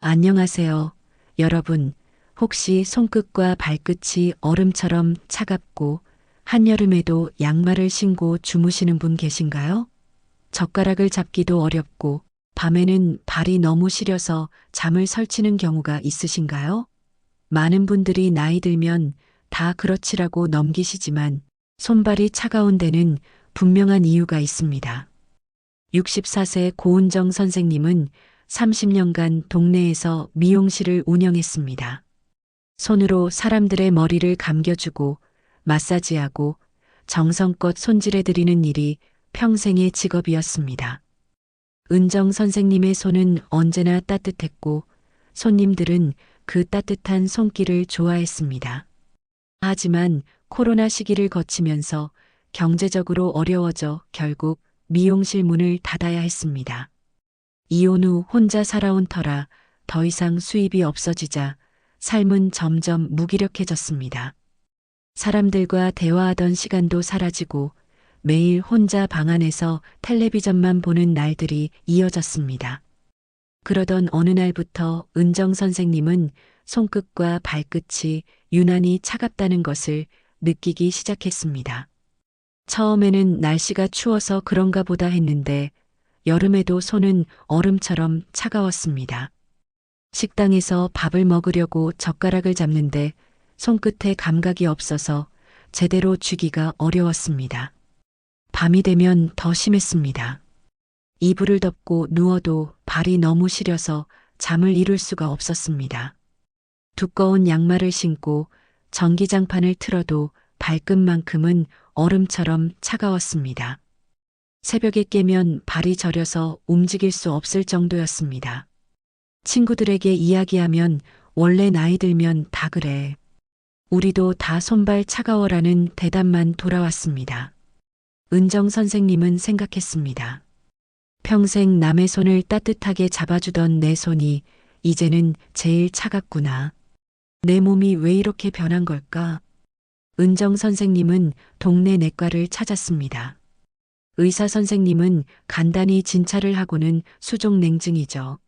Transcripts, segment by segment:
안녕하세요. 여러분, 혹시 손끝과 발끝이 얼음처럼 차갑고 한여름에도 양말을 신고 주무시는 분 계신가요? 젓가락을 잡기도 어렵고 밤에는 발이 너무 시려서 잠을 설치는 경우가 있으신가요? 많은 분들이 나이 들면 다 그렇지라고 넘기시지만 손발이 차가운 데는 분명한 이유가 있습니다. 64세 고은정 선생님은 30년간 동네에서 미용실을 운영했습니다. 손으로 사람들의 머리를 감겨주고 마사지하고 정성껏 손질해드리는 일이 평생의 직업이었습니다. 은정 선생님의 손은 언제나 따뜻했고 손님들은 그 따뜻한 손길을 좋아했습니다. 하지만 코로나 시기를 거치면서 경제적으로 어려워져 결국 미용실 문을 닫아야 했습니다. 이혼 후 혼자 살아온 터라 더 이상 수입이 없어지자 삶은 점점 무기력해졌습니다. 사람들과 대화하던 시간도 사라지고 매일 혼자 방 안에서 텔레비전만 보는 날들이 이어졌습니다. 그러던 어느 날부터 은정 선생님은 손끝과 발끝이 유난히 차갑다는 것을 느끼기 시작했습니다. 처음에는 날씨가 추워서 그런가 보다 했는데 여름에도 손은 얼음처럼 차가웠습니다. 식당에서 밥을 먹으려고 젓가락을 잡는데 손끝에 감각이 없어서 제대로 쥐기가 어려웠습니다. 밤이 되면 더 심했습니다. 이불을 덮고 누워도 발이 너무 시려서 잠을 이룰 수가 없었습니다. 두꺼운 양말을 신고 전기장판을 틀어도 발끝만큼은 얼음처럼 차가웠습니다. 새벽에 깨면 발이 저려서 움직일 수 없을 정도였습니다. 친구들에게 이야기하면 원래 나이 들면 다 그래. 우리도 다 손발 차가워라는 대답만 돌아왔습니다. 은정 선생님은 생각했습니다. 평생 남의 손을 따뜻하게 잡아주던 내 손이 이제는 제일 차갑구나. 내 몸이 왜 이렇게 변한 걸까? 은정 선생님은 동네 내과를 찾았습니다. 의사 선생님은 간단히 진찰을 하고는 수족 냉증이죠.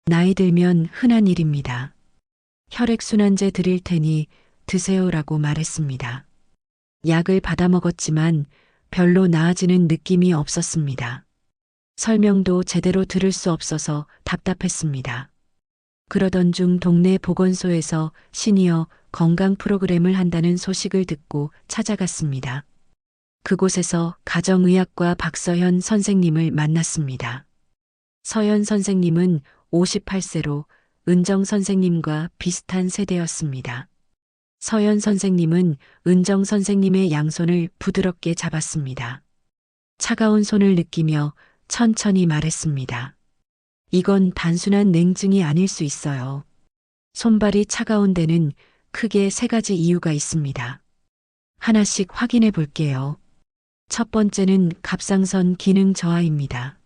나이 들면 흔한 일입니다. 혈액순환제 드릴 테니 드세요라고 말했습니다. 약을 받아 먹었지만 별로 나아지는 느낌이 없었습니다. 설명도 제대로 들을 수 없어서 답답했습니다. 그러던 중 동네 보건소에서 시니어 건강 프로그램을 한다는 소식을 듣고 찾아갔습니다. 그곳에서 가정의학과 박서현 선생님을 만났습니다. 서현 선생님은 58세로 은정 선생님과 비슷한 세대였습니다. 서현 선생님은 은정 선생님의 양손을 부드럽게 잡았습니다. 차가운 손을 느끼며 천천히 말했습니다. 이건 단순한 냉증이 아닐 수 있어요. 손발이 차가운 데는 크게 세 가지 이유가 있습니다. 하나씩 확인해 볼게요. 첫 번째는 갑상선 기능 저하입니다.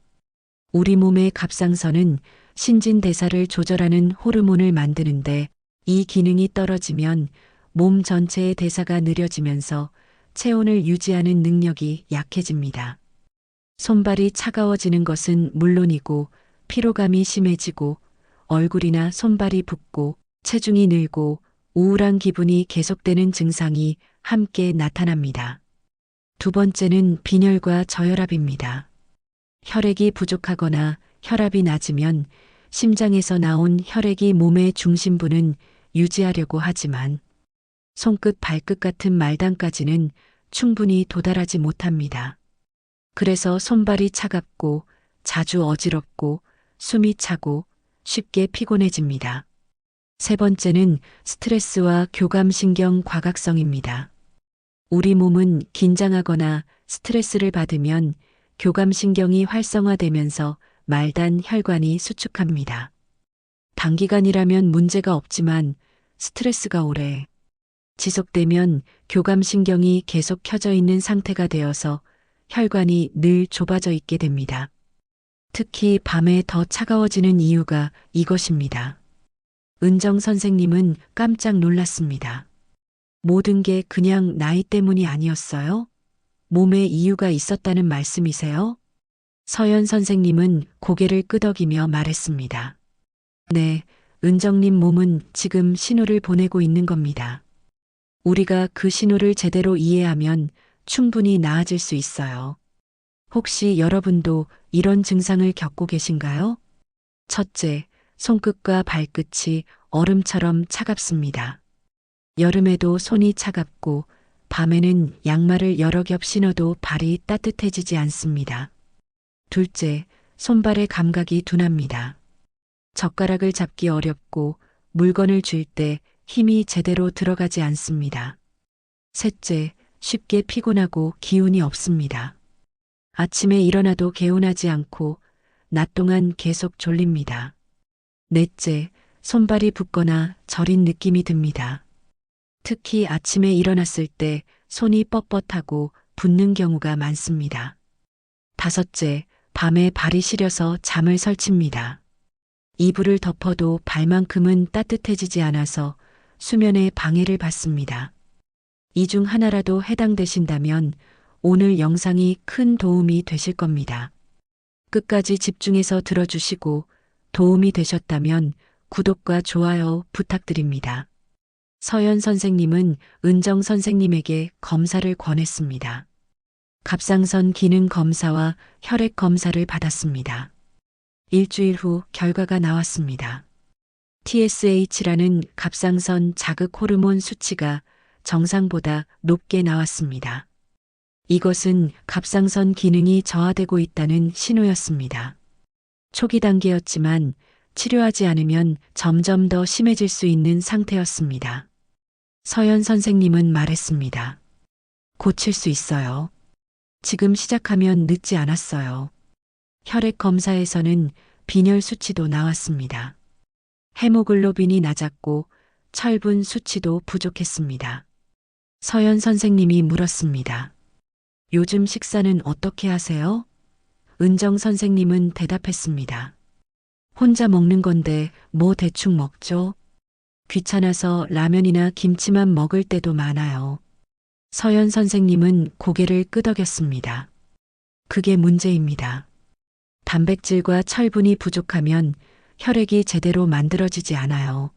우리 몸의 갑상선은 신진대사를 조절하는 호르몬을 만드는데 이 기능이 떨어지면 몸 전체의 대사가 느려지면서 체온을 유지하는 능력이 약해집니다. 손발이 차가워지는 것은 물론이고 피로감이 심해지고 얼굴이나 손발이 붓고 체중이 늘고 우울한 기분이 계속되는 증상이 함께 나타납니다. 두 번째는 빈혈과 저혈압입니다. 혈액이 부족하거나 혈압이 낮으면 심장에서 나온 혈액이 몸의 중심부는 유지하려고 하지만 손끝 발끝 같은 말단까지는 충분히 도달하지 못합니다. 그래서 손발이 차갑고 자주 어지럽고 숨이 차고 쉽게 피곤해집니다. 세 번째는 스트레스와 교감신경 과각성입니다. 우리 몸은 긴장하거나 스트레스를 받으면 교감신경이 활성화되면서 말단 혈관이 수축합니다. 단기간이라면 문제가 없지만 스트레스가 오래 지속되면 교감신경이 계속 켜져 있는 상태가 되어서 혈관이 늘 좁아져 있게 됩니다. 특히 밤에 더 차가워지는 이유가 이것입니다. 은정 선생님은 깜짝 놀랐습니다. 모든 게 그냥 나이 때문이 아니었어요? 몸에 이유가 있었다는 말씀이세요? 서연 선생님은 고개를 끄덕이며 말했습니다. 네, 은정님 몸은 지금 신호를 보내고 있는 겁니다. 우리가 그 신호를 제대로 이해하면 충분히 나아질 수 있어요. 혹시 여러분도 이런 증상을 겪고 계신가요? 첫째, 손끝과 발끝이 얼음처럼 차갑습니다. 여름에도 손이 차갑고 밤에는 양말을 여러 겹 신어도 발이 따뜻해지지 않습니다. 둘째, 손발의 감각이 둔합니다. 젓가락을 잡기 어렵고 물건을 쥘 때 힘이 제대로 들어가지 않습니다. 셋째, 쉽게 피곤하고 기운이 없습니다. 아침에 일어나도 개운하지 않고 낮 동안 계속 졸립니다. 넷째, 손발이 붓거나 저린 느낌이 듭니다. 특히 아침에 일어났을 때 손이 뻣뻣하고 붓는 경우가 많습니다. 다섯째, 밤에 발이 시려서 잠을 설칩니다. 이불을 덮어도 발만큼은 따뜻해지지 않아서 수면에 방해를 받습니다. 이 중 하나라도 해당되신다면 오늘 영상이 큰 도움이 되실 겁니다. 끝까지 집중해서 들어주시고 도움이 되셨다면 구독과 좋아요 부탁드립니다. 서연 선생님은 은정 선생님에게 검사를 권했습니다. 갑상선 기능 검사와 혈액 검사를 받았습니다. 일주일 후 결과가 나왔습니다. TSH라는 갑상선 자극 호르몬 수치가 정상보다 높게 나왔습니다. 이것은 갑상선 기능이 저하되고 있다는 신호였습니다. 초기 단계였지만 치료하지 않으면 점점 더 심해질 수 있는 상태였습니다. 서연 선생님은 말했습니다. 고칠 수 있어요. 지금 시작하면 늦지 않았어요. 혈액 검사에서는 빈혈 수치도 나왔습니다. 헤모글로빈이 낮았고 철분 수치도 부족했습니다. 서연 선생님이 물었습니다. 요즘 식사는 어떻게 하세요? 은정 선생님은 대답했습니다. 혼자 먹는 건데 뭐 대충 먹죠? 귀찮아서 라면이나 김치만 먹을 때도 많아요. 서연 선생님은 고개를 끄덕였습니다. 그게 문제입니다. 단백질과 철분이 부족하면 혈액이 제대로 만들어지지 않아요.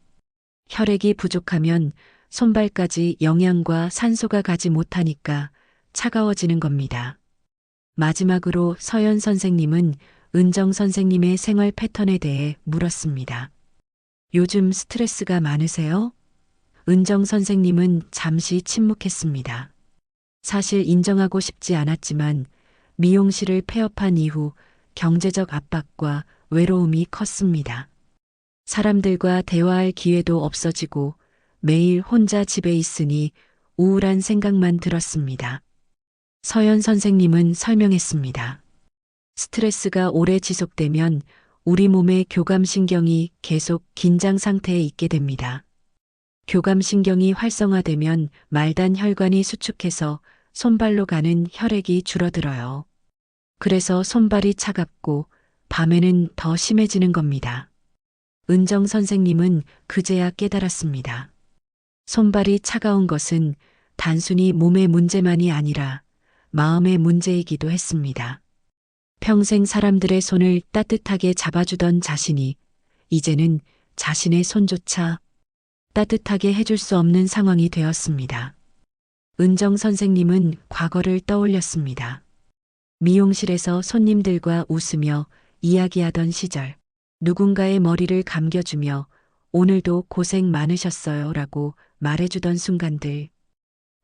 혈액이 부족하면 손발까지 영양과 산소가 가지 못하니까 차가워지는 겁니다. 마지막으로 서연 선생님은 은정 선생님의 생활 패턴에 대해 물었습니다. 요즘 스트레스가 많으세요? 은정 선생님은 잠시 침묵했습니다. 사실 인정하고 싶지 않았지만 미용실을 폐업한 이후 경제적 압박과 외로움이 컸습니다. 사람들과 대화할 기회도 없어지고 매일 혼자 집에 있으니 우울한 생각만 들었습니다. 서연 선생님은 설명했습니다. 스트레스가 오래 지속되면 우리 몸의 교감신경이 계속 긴장 상태에 있게 됩니다. 교감신경이 활성화되면 말단 혈관이 수축해서 손발로 가는 혈액이 줄어들어요. 그래서 손발이 차갑고 밤에는 더 심해지는 겁니다. 은정 선생님은 그제야 깨달았습니다. 손발이 차가운 것은 단순히 몸의 문제만이 아니라 마음의 문제이기도 했습니다. 평생 사람들의 손을 따뜻하게 잡아주던 자신이 이제는 자신의 손조차 따뜻하게 해줄 수 없는 상황이 되었습니다. 은정 선생님은 과거를 떠올렸습니다. 미용실에서 손님들과 웃으며 이야기하던 시절, 누군가의 머리를 감겨주며 오늘도 고생 많으셨어요 라고 말해주던 순간들.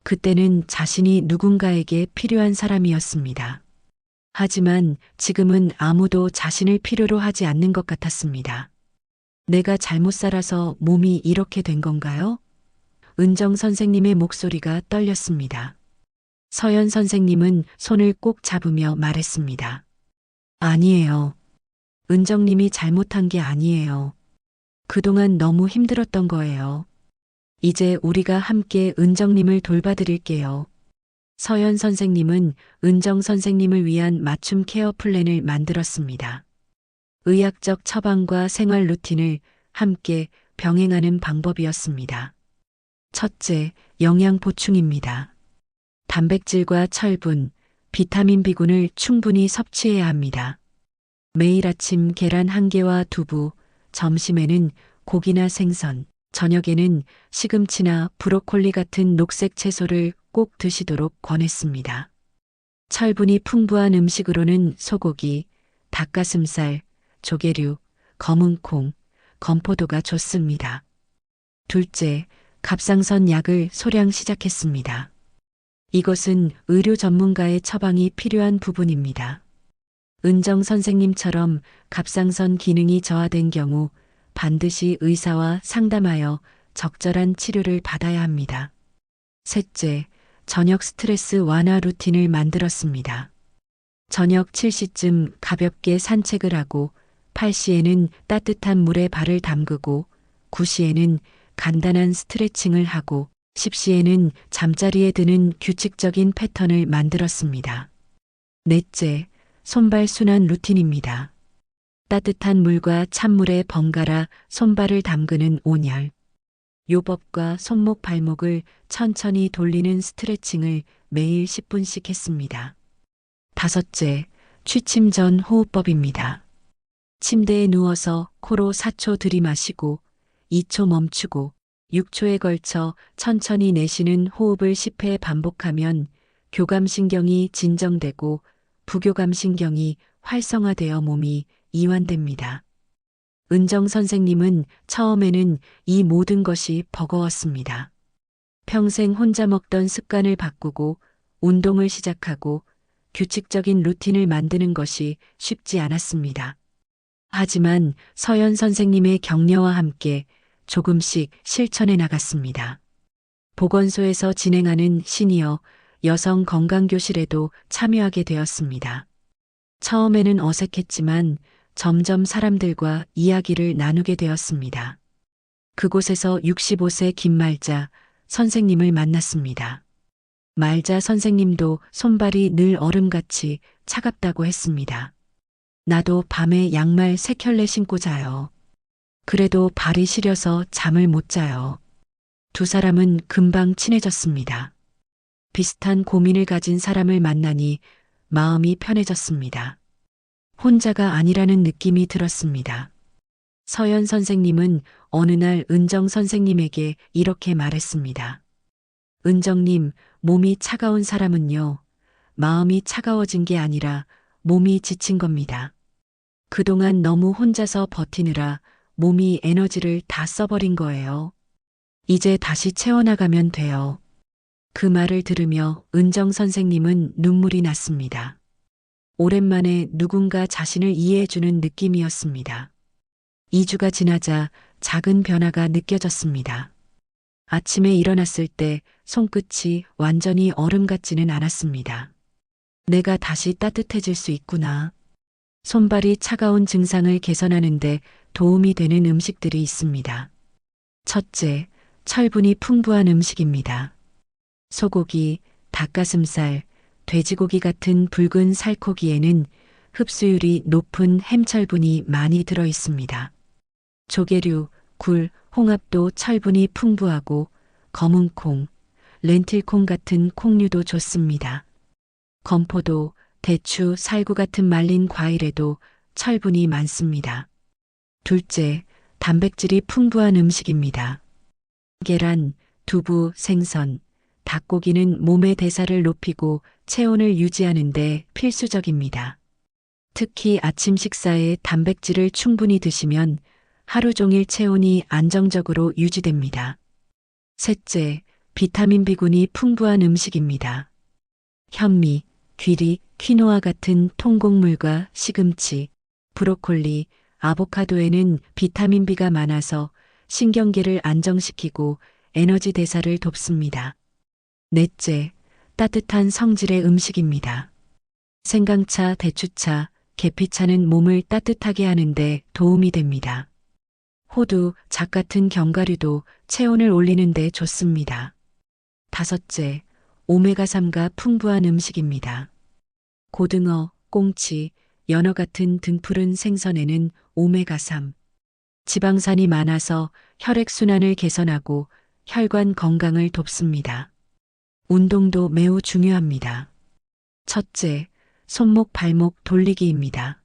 그때는 자신이 누군가에게 필요한 사람이었습니다. 하지만 지금은 아무도 자신을 필요로 하지 않는 것 같았습니다. 내가 잘못 살아서 몸이 이렇게 된 건가요? 은정 선생님의 목소리가 떨렸습니다. 서연 선생님은 손을 꼭 잡으며 말했습니다. 아니에요. 은정님이 잘못한 게 아니에요. 그동안 너무 힘들었던 거예요. 이제 우리가 함께 은정님을 돌봐드릴게요. 서연 선생님은 은정 선생님을 위한 맞춤 케어 플랜을 만들었습니다. 의학적 처방과 생활 루틴을 함께 병행하는 방법이었습니다. 첫째, 영양 보충입니다. 단백질과 철분, 비타민 B군을 충분히 섭취해야 합니다. 매일 아침 계란 1개와 두부, 점심에는 고기나 생선, 저녁에는 시금치나 브로콜리 같은 녹색 채소를 꼭 드시도록 권했습니다. 철분이 풍부한 음식으로는 소고기, 닭가슴살, 조개류, 검은콩, 건포도가 좋습니다. 둘째, 갑상선 약을 소량 시작했습니다. 이것은 의료 전문가의 처방이 필요한 부분입니다. 은정 선생님처럼 갑상선 기능이 저하된 경우 반드시 의사와 상담하여 적절한 치료를 받아야 합니다. 셋째, 저녁 스트레스 완화 루틴을 만들었습니다. 저녁 7시쯤 가볍게 산책을 하고 8시에는 따뜻한 물에 발을 담그고 9시에는 간단한 스트레칭을 하고 10시에는 잠자리에 드는 규칙적인 패턴을 만들었습니다. 넷째, 손발 순환 루틴입니다. 따뜻한 물과 찬물에 번갈아 손발을 담그는 온열, 요법과 손목 발목을 천천히 돌리는 스트레칭을 매일 10분씩 했습니다. 다섯째, 취침 전 호흡법입니다. 침대에 누워서 코로 4초 들이마시고 2초 멈추고 6초에 걸쳐 천천히 내쉬는 호흡을 10회 반복하면 교감신경이 진정되고 부교감신경이 활성화되어 몸이 이완됩니다. 은정 선생님은 처음에는 이 모든 것이 버거웠습니다. 평생 혼자 먹던 습관을 바꾸고 운동을 시작하고 규칙적인 루틴을 만드는 것이 쉽지 않았습니다. 하지만 서연 선생님의 격려와 함께 조금씩 실천해 나갔습니다. 보건소에서 진행하는 시니어 여성 건강교실에도 참여하게 되었습니다. 처음에는 어색했지만 점점 사람들과 이야기를 나누게 되었습니다. 그곳에서 65세 김말자 선생님을 만났습니다. 말자 선생님도 손발이 늘 얼음같이 차갑다고 했습니다. 나도 밤에 양말 3켤레 신고 자요. 그래도 발이 시려서 잠을 못 자요. 두 사람은 금방 친해졌습니다. 비슷한 고민을 가진 사람을 만나니 마음이 편해졌습니다. 혼자가 아니라는 느낌이 들었습니다. 서연 선생님은 어느 날 은정 선생님에게 이렇게 말했습니다. 은정님, 몸이 차가운 사람은요, 마음이 차가워진 게 아니라 몸이 지친 겁니다. 그동안 너무 혼자서 버티느라 몸이 에너지를 다 써버린 거예요. 이제 다시 채워나가면 돼요. 그 말을 들으며 은정 선생님은 눈물이 났습니다. 오랜만에 누군가 자신을 이해해주는 느낌이었습니다. 2주가 지나자 작은 변화가 느껴졌습니다. 아침에 일어났을 때 손끝이 완전히 얼음 같지는 않았습니다. 내가 다시 따뜻해질 수 있구나. 손발이 차가운 증상을 개선하는데 도움이 되는 음식들이 있습니다. 첫째, 철분이 풍부한 음식입니다. 소고기, 닭가슴살, 돼지고기 같은 붉은 살코기에는 흡수율이 높은 햄철분이 많이 들어 있습니다. 조개류, 굴, 홍합도 철분이 풍부하고 검은콩, 렌틸콩 같은 콩류도 좋습니다. 건포도, 대추, 살구 같은 말린 과일에도 철분이 많습니다. 둘째, 단백질이 풍부한 음식입니다. 계란, 두부, 생선, 닭고기는 몸의 대사를 높이고 체온을 유지하는 데 필수적입니다. 특히 아침 식사에 단백질을 충분히 드시면 하루 종일 체온이 안정적으로 유지됩니다. 셋째, 비타민 B군이 풍부한 음식입니다. 현미, 귀리, 퀴노아 같은 통곡물과 시금치, 브로콜리, 아보카도에는 비타민 B가 많아서 신경계를 안정시키고 에너지 대사를 돕습니다. 넷째, 따뜻한 성질의 음식입니다. 생강차, 대추차, 계피차는 몸을 따뜻하게 하는데 도움이 됩니다. 호두, 잣 같은 견과류도 체온을 올리는 데 좋습니다. 다섯째, 오메가3가 풍부한 음식입니다. 고등어, 꽁치, 연어 같은 등푸른 생선에는 오메가3, 지방산이 많아서 혈액순환을 개선하고 혈관 건강을 돕습니다. 운동도 매우 중요합니다. 첫째, 손목 발목 돌리기입니다.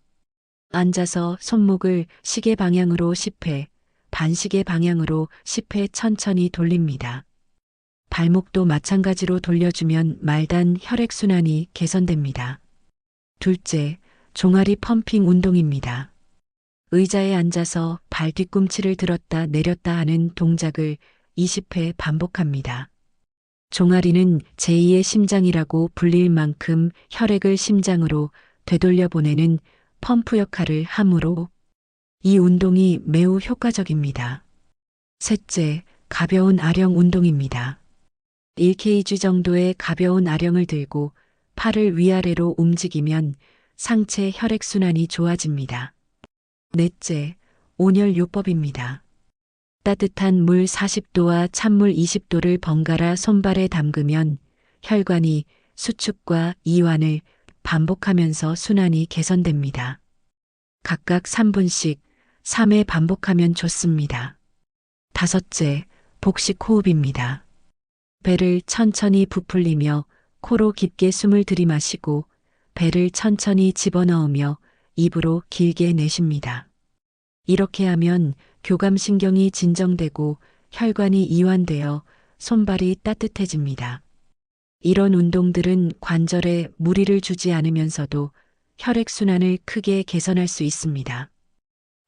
앉아서 손목을 시계 방향으로 10회, 반시계 방향으로 10회 천천히 돌립니다. 발목도 마찬가지로 돌려주면 말단 혈액순환이 개선됩니다. 둘째, 종아리 펌핑 운동입니다. 의자에 앉아서 발 뒤꿈치를 들었다 내렸다 하는 동작을 20회 반복합니다. 종아리는 제2의 심장이라고 불릴 만큼 혈액을 심장으로 되돌려 보내는 펌프 역할을 하므로 이 운동이 매우 효과적입니다. 셋째, 가벼운 아령 운동입니다. 1kg 정도의 가벼운 아령을 들고 팔을 위아래로 움직이면 상체 혈액순환이 좋아집니다. 넷째, 온열요법입니다. 따뜻한 물 40도와 찬물 20도를 번갈아 손발에 담그면 혈관이 수축과 이완을 반복하면서 순환이 개선됩니다. 각각 3분씩 3회 반복하면 좋습니다. 다섯째, 복식 호흡입니다. 배를 천천히 부풀리며 코로 깊게 숨을 들이마시고 배를 천천히 집어넣으며 입으로 길게 내쉽니다. 이렇게 하면 교감신경이 진정되고 혈관이 이완되어 손발이 따뜻해집니다. 이런 운동들은 관절에 무리를 주지 않으면서도 혈액순환을 크게 개선할 수 있습니다.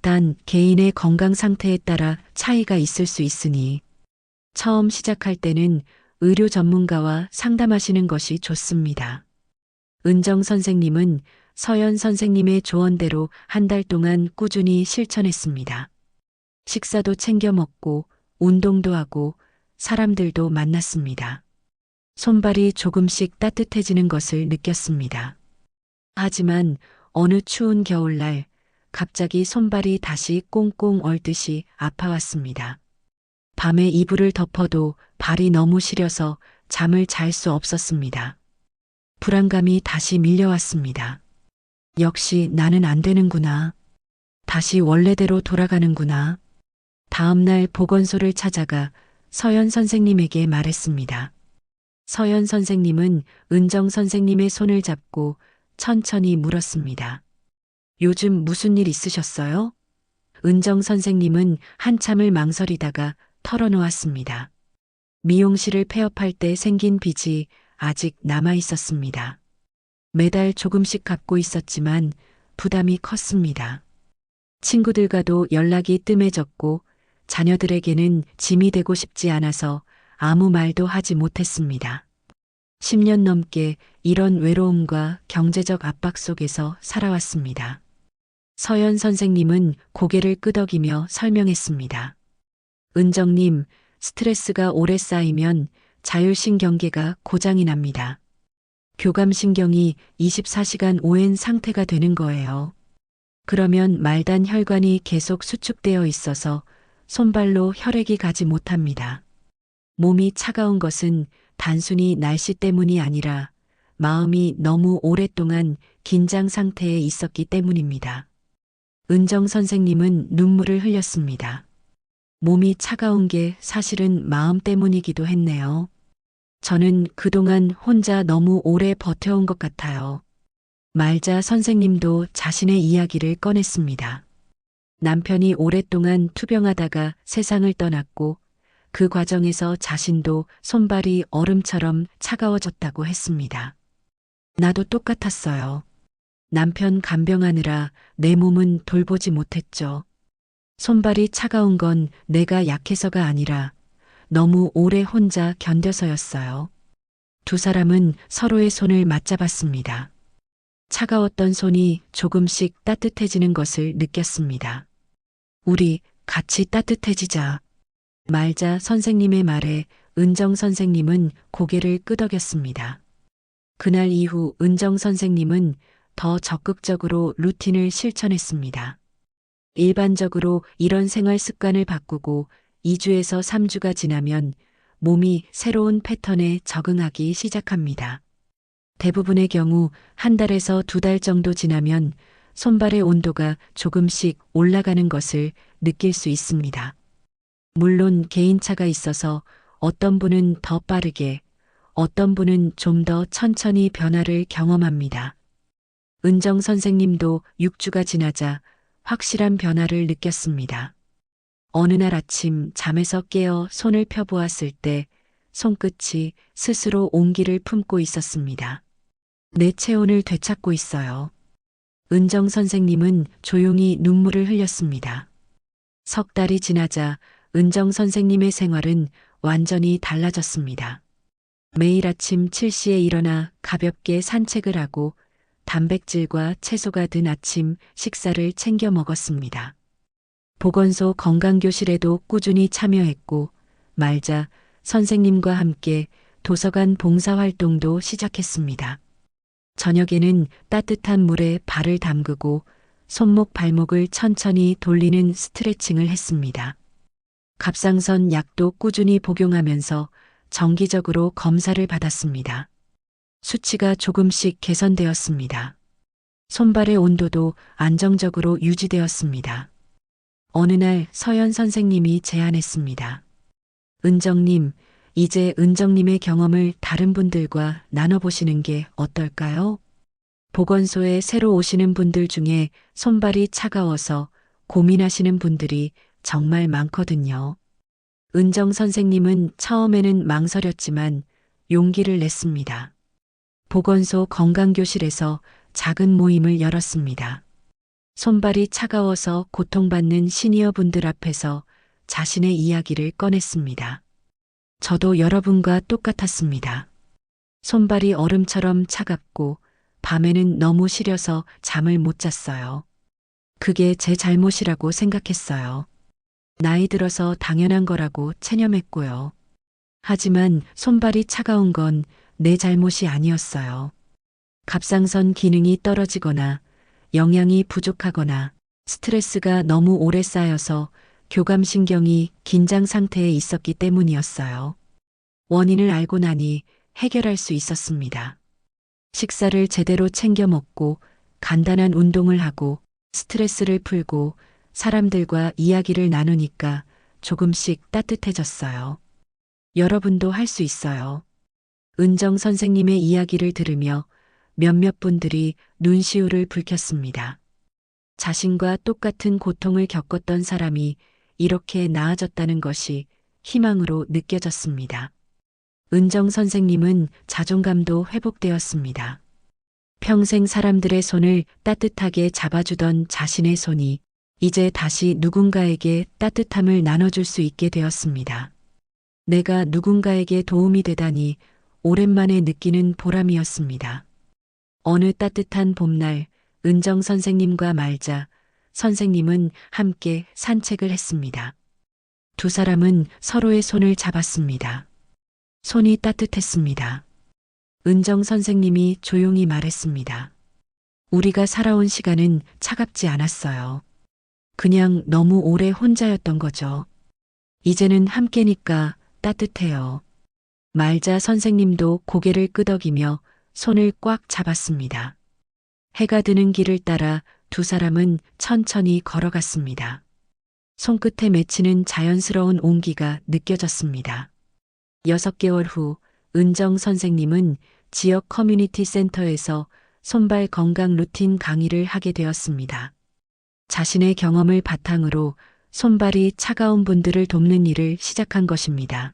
단 개인의 건강 상태에 따라 차이가 있을 수 있으니 처음 시작할 때는 의료 전문가와 상담하시는 것이 좋습니다. 은정 선생님은 서연 선생님의 조언대로 한 달 동안 꾸준히 실천했습니다. 식사도 챙겨 먹고 운동도 하고 사람들도 만났습니다. 손발이 조금씩 따뜻해지는 것을 느꼈습니다. 하지만 어느 추운 겨울날 갑자기 손발이 다시 꽁꽁 얼듯이 아파왔습니다. 밤에 이불을 덮어도 발이 너무 시려서 잠을 잘 수 없었습니다. 불안감이 다시 밀려왔습니다. 역시 나는 안 되는구나. 다시 원래대로 돌아가는구나. 다음날 보건소를 찾아가 서연 선생님에게 말했습니다. 서연 선생님은 은정 선생님의 손을 잡고 천천히 물었습니다. 요즘 무슨 일 있으셨어요? 은정 선생님은 한참을 망설이다가 털어놓았습니다. 미용실을 폐업할 때 생긴 빚이 아직 남아 있었습니다. 매달 조금씩 갚고 있었지만 부담이 컸습니다. 친구들과도 연락이 뜸해졌고 자녀들에게는 짐이 되고 싶지 않아서 아무 말도 하지 못했습니다. 10년 넘게 이런 외로움과 경제적 압박 속에서 살아왔습니다. 서연 선생님은 고개를 끄덕이며 설명했습니다. 은정님, 스트레스가 오래 쌓이면 자율신경계가 고장이 납니다. 교감신경이 24시간 오행 상태가 되는 거예요. 그러면 말단 혈관이 계속 수축되어 있어서 손발로 혈액이 가지 못합니다. 몸이 차가운 것은 단순히 날씨 때문이 아니라 마음이 너무 오랫동안 긴장 상태에 있었기 때문입니다. 은정 선생님은 눈물을 흘렸습니다. 몸이 차가운 게 사실은 마음 때문이기도 했네요. 저는 그동안 혼자 너무 오래 버텨온 것 같아요. 말자 선생님도 자신의 이야기를 꺼냈습니다. 남편이 오랫동안 투병하다가 세상을 떠났고 그 과정에서 자신도 손발이 얼음처럼 차가워졌다고 했습니다. 나도 똑같았어요. 남편 간병하느라 내 몸은 돌보지 못했죠. 손발이 차가운 건 내가 약해서가 아니라 너무 오래 혼자 견뎌서였어요. 두 사람은 서로의 손을 맞잡았습니다. 차가웠던 손이 조금씩 따뜻해지는 것을 느꼈습니다. 우리 같이 따뜻해지자. 말자 선생님의 말에 은정 선생님은 고개를 끄덕였습니다. 그날 이후 은정 선생님은 더 적극적으로 루틴을 실천했습니다. 일반적으로 이런 생활 습관을 바꾸고 2주에서 3주가 지나면 몸이 새로운 패턴에 적응하기 시작합니다. 대부분의 경우 한 달에서 2달 정도 지나면 손발의 온도가 조금씩 올라가는 것을 느낄 수 있습니다. 물론 개인차가 있어서 어떤 분은 더 빠르게, 어떤 분은 좀 더 천천히 변화를 경험합니다. 은정 선생님도 6주가 지나자 확실한 변화를 느꼈습니다. 어느 날 아침 잠에서 깨어 손을 펴보았을 때 손끝이 스스로 온기를 품고 있었습니다. 내 체온을 되찾고 있어요. 은정 선생님은 조용히 눈물을 흘렸습니다. 석 달이 지나자 은정 선생님의 생활은 완전히 달라졌습니다. 매일 아침 7시에 일어나 가볍게 산책을 하고 단백질과 채소가 든 아침 식사를 챙겨 먹었습니다. 보건소 건강교실에도 꾸준히 참여했고 말자 선생님과 함께 도서관 봉사활동도 시작했습니다. 저녁에는 따뜻한 물에 발을 담그고 손목 발목을 천천히 돌리는 스트레칭을 했습니다. 갑상선 약도 꾸준히 복용하면서 정기적으로 검사를 받았습니다. 수치가 조금씩 개선되었습니다. 손발의 온도도 안정적으로 유지되었습니다. 어느 날 서연 선생님이 제안했습니다. 은정님, 이제 은정님의 경험을 다른 분들과 나눠보시는 게 어떨까요? 보건소에 새로 오시는 분들 중에 손발이 차가워서 고민하시는 분들이 정말 많거든요. 은정 선생님은 처음에는 망설였지만 용기를 냈습니다. 보건소 건강교실에서 작은 모임을 열었습니다. 손발이 차가워서 고통받는 시니어 분들 앞에서 자신의 이야기를 꺼냈습니다. 저도 여러분과 똑같았습니다. 손발이 얼음처럼 차갑고 밤에는 너무 시려서 잠을 못 잤어요. 그게 제 잘못이라고 생각했어요. 나이 들어서 당연한 거라고 체념했고요. 하지만 손발이 차가운 건 내 잘못이 아니었어요. 갑상선 기능이 떨어지거나 영양이 부족하거나 스트레스가 너무 오래 쌓여서 교감신경이 긴장 상태에 있었기 때문이었어요. 원인을 알고 나니 해결할 수 있었습니다. 식사를 제대로 챙겨 먹고 간단한 운동을 하고 스트레스를 풀고 사람들과 이야기를 나누니까 조금씩 따뜻해졌어요. 여러분도 할 수 있어요. 은정 선생님의 이야기를 들으며 몇몇 분들이 눈시울을 붉혔습니다. 자신과 똑같은 고통을 겪었던 사람이 이렇게 나아졌다는 것이 희망으로 느껴졌습니다. 은정 선생님은 자존감도 회복되었습니다. 평생 사람들의 손을 따뜻하게 잡아주던 자신의 손이 이제 다시 누군가에게 따뜻함을 나눠줄 수 있게 되었습니다. 내가 누군가에게 도움이 되다니 오랜만에 느끼는 보람이었습니다. 어느 따뜻한 봄날 은정 선생님과 말자 선생님은 함께 산책을 했습니다. 두 사람은 서로의 손을 잡았습니다. 손이 따뜻했습니다. 은정 선생님이 조용히 말했습니다. 우리가 살아온 시간은 차갑지 않았어요. 그냥 너무 오래 혼자였던 거죠. 이제는 함께니까 따뜻해요. 말자 선생님도 고개를 끄덕이며 손을 꽉 잡았습니다. 해가 드는 길을 따라 두 사람은 천천히 걸어갔습니다. 손끝에 맺히는 자연스러운 온기가 느껴졌습니다. 6개월 후 은정 선생님은 지역 커뮤니티 센터에서 손발 건강 루틴 강의를 하게 되었습니다. 자신의 경험을 바탕으로 손발이 차가운 분들을 돕는 일을 시작한 것입니다.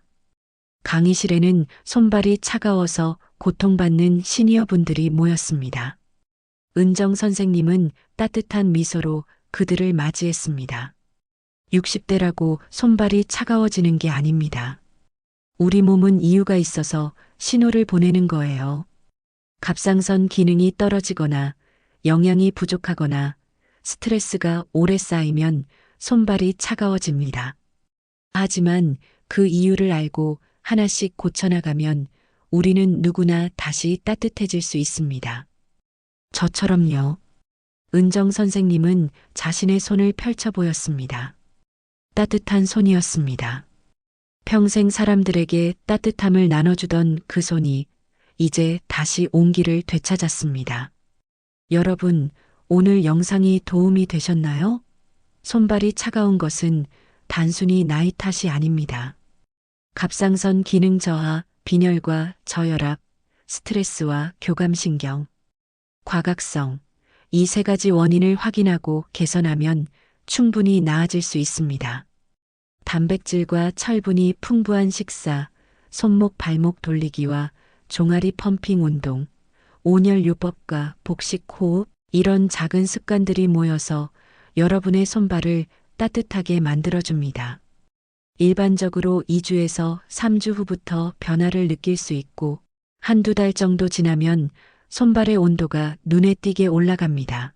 강의실에는 손발이 차가워서 고통받는 시니어 분들이 모였습니다. 은정 선생님은 따뜻한 미소로 그들을 맞이했습니다. 60대라고 손발이 차가워지는 게 아닙니다. 우리 몸은 이유가 있어서 신호를 보내는 거예요. 갑상선 기능이 떨어지거나 영양이 부족하거나 스트레스가 오래 쌓이면 손발이 차가워집니다. 하지만 그 이유를 알고 하나씩 고쳐나가면 우리는 누구나 다시 따뜻해질 수 있습니다. 저처럼요. 은정 선생님은 자신의 손을 펼쳐 보였습니다. 따뜻한 손이었습니다. 평생 사람들에게 따뜻함을 나눠주던 그 손이 이제 다시 온기를 되찾았습니다. 여러분, 오늘 영상이 도움이 되셨나요? 손발이 차가운 것은 단순히 나이 탓이 아닙니다. 갑상선 기능 저하, 빈혈과 저혈압, 스트레스와 교감신경, 과각성, 이 세 가지 원인을 확인하고 개선하면 충분히 나아질 수 있습니다. 단백질과 철분이 풍부한 식사, 손목 발목 돌리기와 종아리 펌핑 운동, 온열 요법과 복식 호흡, 이런 작은 습관들이 모여서 여러분의 손발을 따뜻하게 만들어줍니다. 일반적으로 2주에서 3주 후부터 변화를 느낄 수 있고 한두 달 정도 지나면 손발의 온도가 눈에 띄게 올라갑니다.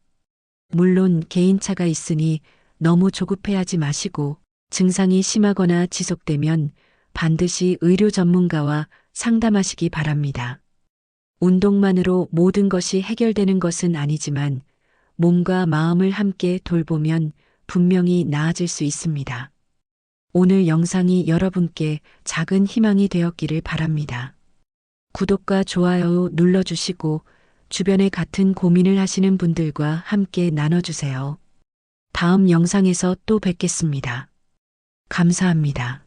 물론 개인차가 있으니 너무 조급해하지 마시고 증상이 심하거나 지속되면 반드시 의료 전문가와 상담하시기 바랍니다. 운동만으로 모든 것이 해결되는 것은 아니지만 몸과 마음을 함께 돌보면 분명히 나아질 수 있습니다. 오늘 영상이 여러분께 작은 희망이 되었기를 바랍니다. 구독과 좋아요 눌러주시고 주변에 같은 고민을 하시는 분들과 함께 나눠주세요. 다음 영상에서 또 뵙겠습니다. 감사합니다.